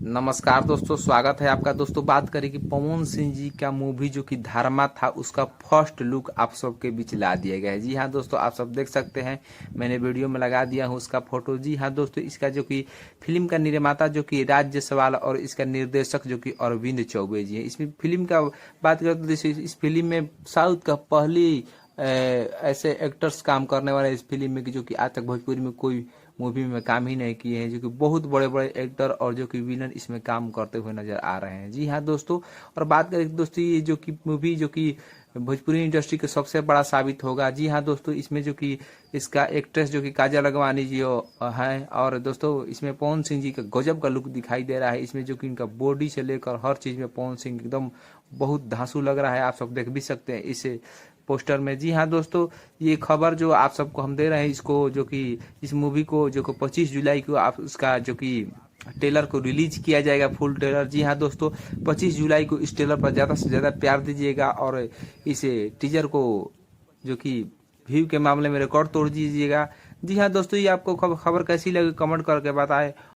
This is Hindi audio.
नमस्कार दोस्तों, स्वागत है आपका। दोस्तों बात करें कि पवन सिंह जी का मूवी जो कि धर्मा था, उसका फर्स्ट लुक आप सबके बीच ला दिया गया है। जी हाँ दोस्तों, आप सब देख सकते हैं, मैंने वीडियो में लगा दिया हूँ उसका फोटो। जी हाँ दोस्तों, इसका जो कि फिल्म का निर्माता जो कि राज्य सवाल और इसका निर्देशक जो कि अरविंद चौबे जी है। इसमें फिल्म का बात करें तो जैसे इस फिल्म में साउथ का पहली ऐसे एक्टर्स काम करने वाले इस फिल्म में कि जो कि आज तक भोजपुरी में कोई मूवी में काम ही नहीं किए हैं, जो कि बहुत बड़े बड़े एक्टर और जो कि विलन इसमें काम करते हुए नजर आ रहे हैं। जी हाँ दोस्तों, और बात करें दोस्तों ये जो कि मूवी जो कि भोजपुरी इंडस्ट्री का सबसे बड़ा साबित होगा। जी हाँ दोस्तों, इसमें जो कि इसका एक्ट्रेस जो कि काजल अगवानी जी है, और दोस्तों इसमें पवन सिंह जी का गजब का लुक दिखाई दे रहा है। इसमें जो कि इनका बॉडी से लेकर हर चीज में पवन सिंह एकदम बहुत धांसू लग रहा है। आप सब देख भी सकते हैं इसे पोस्टर में। जी हाँ दोस्तों, ये खबर जो आप सबको हम दे रहे हैं, इसको जो कि इस मूवी को जो कि 25 जुलाई को आप उसका जो कि ट्रेलर को रिलीज किया जाएगा, फुल ट्रेलर। जी हाँ दोस्तों, 25 जुलाई को इस ट्रेलर पर ज़्यादा से ज़्यादा प्यार दीजिएगा और इस टीजर को जो कि व्यू के मामले में रिकॉर्ड तोड़ दीजिएगा। जी हाँ दोस्तों, ये आपको खबर कैसी लगी कमेंट करके बताएं।